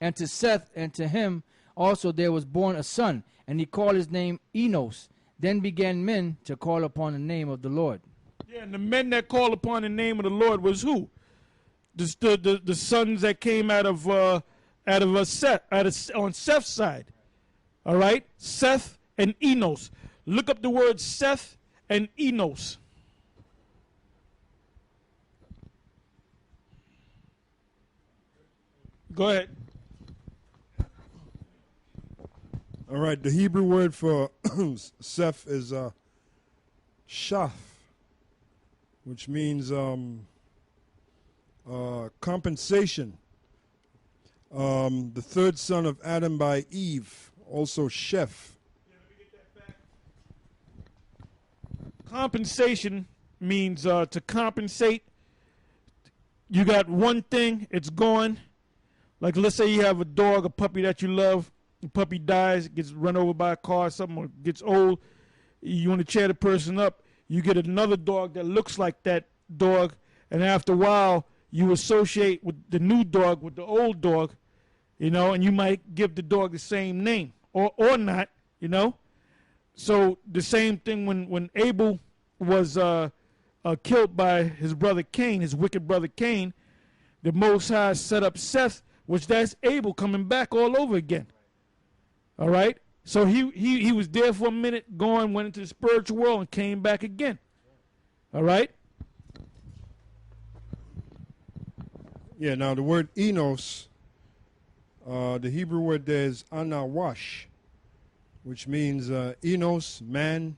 And to Seth, and to him also there was born a son, and he called his name Enos. Then began men to call upon the name of the Lord. Yeah, and the men that called upon the name of the Lord was who? The sons that came out of Seth, on Seth's side. All right, Seth and Enos. Look up the word Seth and Enos. Go ahead. All right, the Hebrew word for Seth is shaf, which means compensation. The third son of Adam by Eve, also Sheph. Compensation means to compensate. You got one thing, it's gone. Like let's say you have a dog, a puppy that you love. The puppy dies, gets run over by a car, something, or gets old. You want to cheer the person up. You get another dog that looks like that dog, and after a while, you associate with the new dog with the old dog, you know, and you might give the dog the same name or not, you know. So the same thing when Abel was killed by his brother Cain, his wicked brother Cain, the Most High set up Seth, which that's Abel coming back all over again. All right? So he was there for a minute, went into the spiritual world and came back again. All right? Yeah, now the word Enos, the Hebrew word there is anawash, which means Enos, man,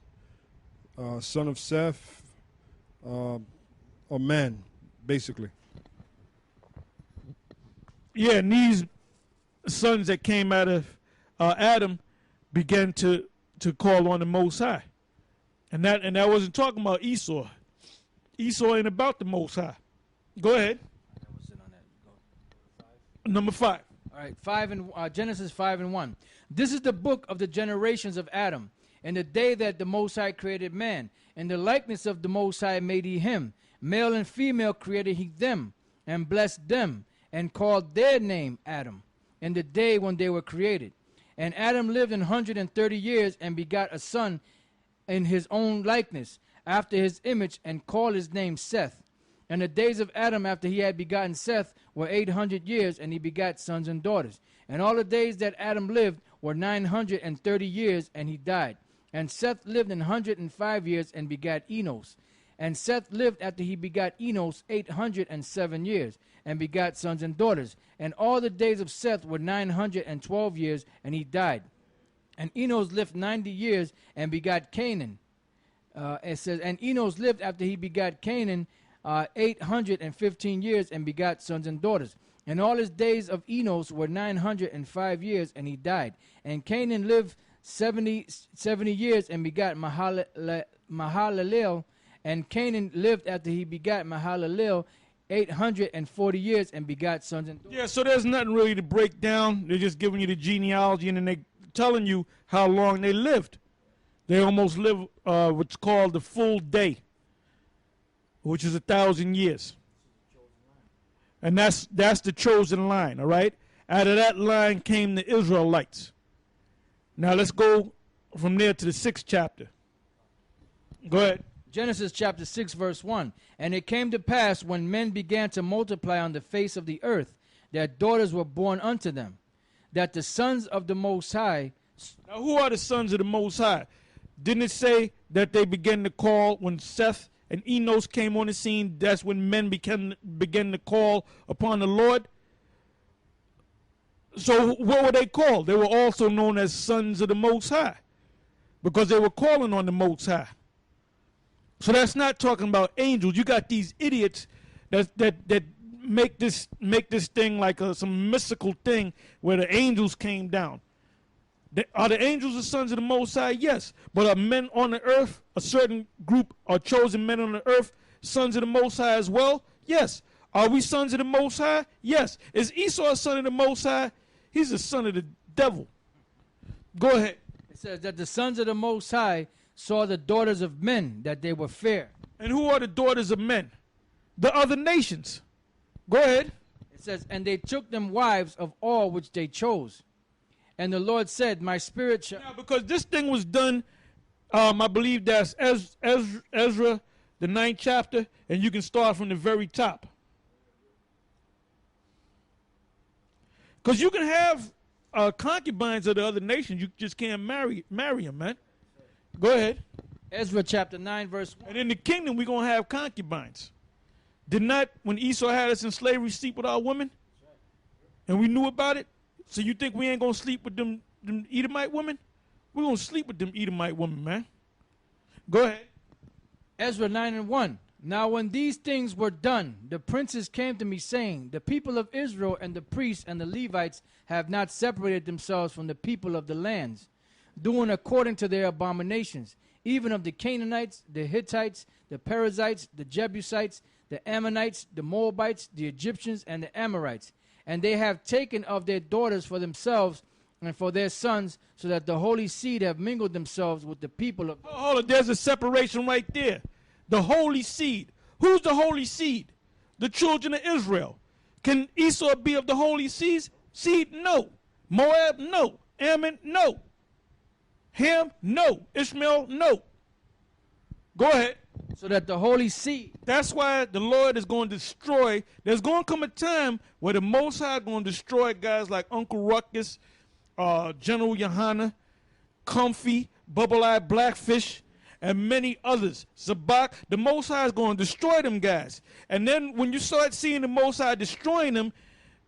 son of Seth, or man, basically. Yeah, and these sons that came out of Adam began to call on the Most High. And that wasn't talking about Esau. Esau ain't about the Most High. Go ahead. Number 5. All right, Genesis 5:1. This is the book of the generations of Adam. In the day that the Most High created man, in the likeness of the Most High made he him. Male and female created he them, and blessed them, and called their name Adam, in the day when they were created. And Adam lived 130 years, and begot a son in his own likeness, after his image, and called his name Seth. And the days of Adam after he had begotten Seth were 800 years, and he begat sons and daughters. And all the days that Adam lived were 930 years, and he died. And Seth lived 105 years, and begat Enos. And Seth lived after he begot Enos 807 years, and begat sons and daughters. And all the days of Seth were 912 years, and he died. And Enos lived 90 years, and begat Canaan. It says, and Enos lived after he begat Canaan 815 years, and begat sons and daughters. And all his days of Enos were 905 years, and he died. And Canaan lived 70 years, and begat Mahalalel. And Canaan lived after he begat Mahalalel 840 years, and begat sons and daughters. Yeah, so there's nothing really to break down. They're just giving you the genealogy, and then they're telling you how long they lived. They almost live what's called the full day, which is 1,000 years. And that's the chosen line, all right? Out of that line came the Israelites. Now let's go from there to the 6th chapter. Go ahead. Genesis chapter 6, verse 1. And it came to pass, when men began to multiply on the face of the earth, that daughters were born unto them, that the sons of the Most High... Now who are the sons of the Most High? Didn't it say that they began to call when Seth and Enos came on the scene? That's when men began to call upon the Lord. So what were they called? They were also known as sons of the Most High, because they were calling on the Most High. So that's not talking about angels. You got these idiots that make this thing like some mystical thing where the angels came down. Are the angels the sons of the Most High? Yes. But are men on the earth, a certain group are chosen men on the earth, sons of the Most High as well? Yes. Are we sons of the Most High? Yes. Is Esau a son of the Most High? He's a son of the devil. Go ahead. It says that the sons of the Most High saw the daughters of men, that they were fair. And who are the daughters of men? The other nations. Go ahead. says, and they took them wives of all which they chose. And the Lord said, my spirit shall... Now, because this thing was done, I believe that's Ezra, the 9th chapter, and you can start from the very top. Because you can have concubines of the other nations, you just can't marry them, man. Go ahead. Ezra chapter 9, verse 1. And in the kingdom, we're going to have concubines. Did not, when Esau had us in slavery, sleep with our women? And we knew about it? So you think we ain't going to sleep with them Edomite women? We're going to sleep with them Edomite women, man. Go ahead. Ezra 9 and 1. Now when these things were done, the princes came to me, saying, the people of Israel and the priests and the Levites have not separated themselves from the people of the lands, doing according to their abominations, even of the Canaanites, the Hittites, the Perizzites, the Jebusites, the Ammonites, the Moabites, the Egyptians, and the Amorites. And they have taken of their daughters for themselves and for their sons, so that the holy seed have mingled themselves with the people of... Hold on, there's a separation right there. The holy seed. Who's the holy seed? The children of Israel. Can Esau be of the holy seed? No. Moab? No. Ammon? No. Ham? No. Ishmael? No. Go ahead. So that the holy seed... That's why the Lord is going to destroy. There's going to come a time where the Most High is going to destroy guys like Uncle Ruckus, General Yohana, Comfy, Bubble-Eyed Blackfish, and many others. Zabak, the Most High is going to destroy them guys. And then when you start seeing the Most High destroying them,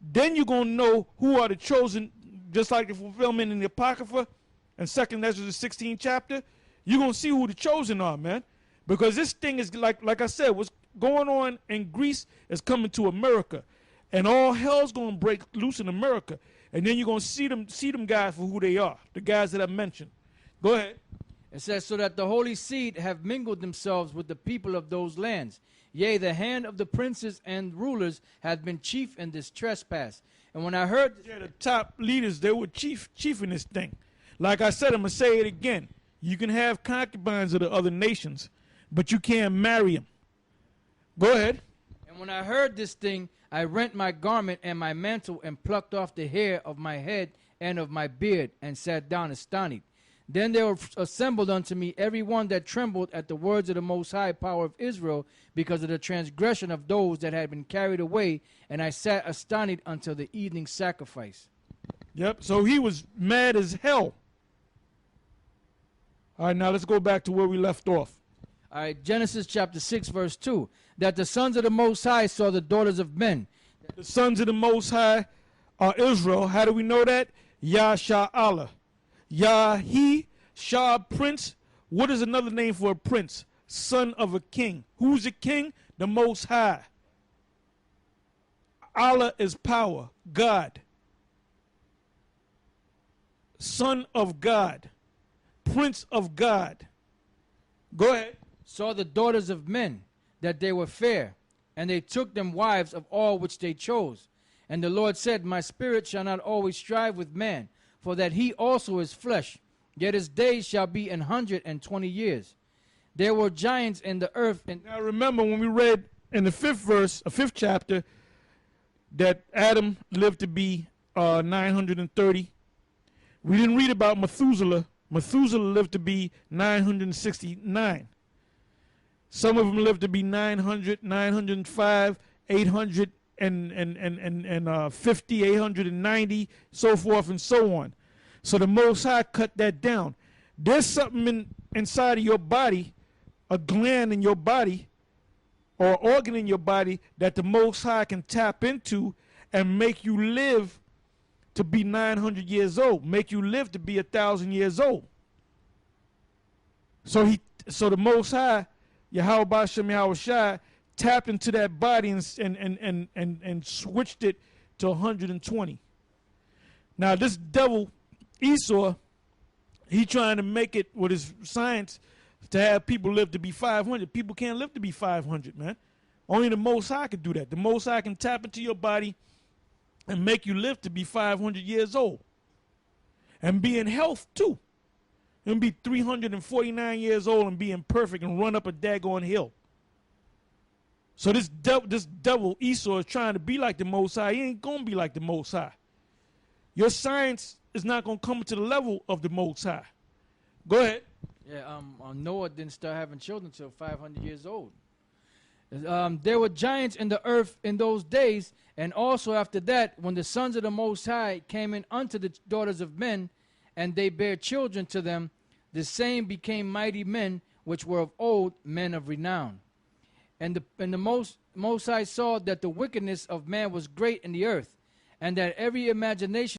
then you're going to know who are the chosen, just like the fulfillment in the Apocrypha and 2nd Ezra, the 16th chapter. You're going to see who the chosen are, man. Because this thing is, like I said, what's going on in Greece is coming to America. And all hell's going to break loose in America. And then you're going to see them guys for who they are, the guys that I mentioned. Go ahead. It says, so that the holy seed have mingled themselves with the people of those lands. Yea, the hand of the princes and rulers hath been chief in this trespass. And when I heard... Yeah, the top leaders, they were chief in this thing. Like I said, I'm going to say it again. You can have concubines of the other nations, but you can't marry them. Go ahead. And when I heard this thing, I rent my garment and my mantle and plucked off the hair of my head and of my beard and sat down astonished. Then there were assembled unto me every one that trembled at the words of the Most High power of Israel, because of the transgression of those that had been carried away, and I sat astonished until the evening sacrifice. Yep, so he was mad as hell. All right, now let's go back to where we left off. All right, Genesis chapter 6, verse 2. That the sons of the Most High saw the daughters of men. The sons of the Most High are Israel. How do we know that? Yah Shah Allah. Yah-He, Shah, prince. What is another name for a prince? Son of a king. Who's a king? The Most High. Allah is power, God. Son of God. Prince of God. Go ahead. Saw the daughters of men, that they were fair, and they took them wives of all which they chose. And the Lord said, my spirit shall not always strive with man, for that he also is flesh, yet his days shall be 120 years. There were giants in the earth. Now remember when we read in the 5th verse, 5th chapter, that Adam lived to be 930. We didn't read about Methuselah. Methuselah lived to be 969. Some of them lived to be 900, 905, 850, 890, so forth and so on. So the Most High cut that down. There's something inside of your body, a gland in your body, or organ in your body that the Most High can tap into and make you live to be 900 years old, make you live to be 1,000 years old. So the Most High, Yahweh Bashem Yahweh Shai, tapped into that body and switched it to 120. Now this devil Esau, he trying to make it with his science to have people live to be 500. People can't live to be 500, man. Only the Most High can do that. The Most High can tap into your body and make you live to be 500 years old. And be in health too. And be 349 years old and being perfect and run up a daggone hill. So this devil Esau is trying to be like the Most High. He ain't gonna be like the Most High. Your science is not gonna come to the level of the Most High. Go ahead. Yeah, Noah didn't start having children until 500 years old. There were giants in the earth in those days, and also after that, when the sons of the Most High came in unto the daughters of men, and they bare children to them, the same became mighty men, which were of old, men of renown. And the Most High saw that the wickedness of man was great in the earth, and that every imagination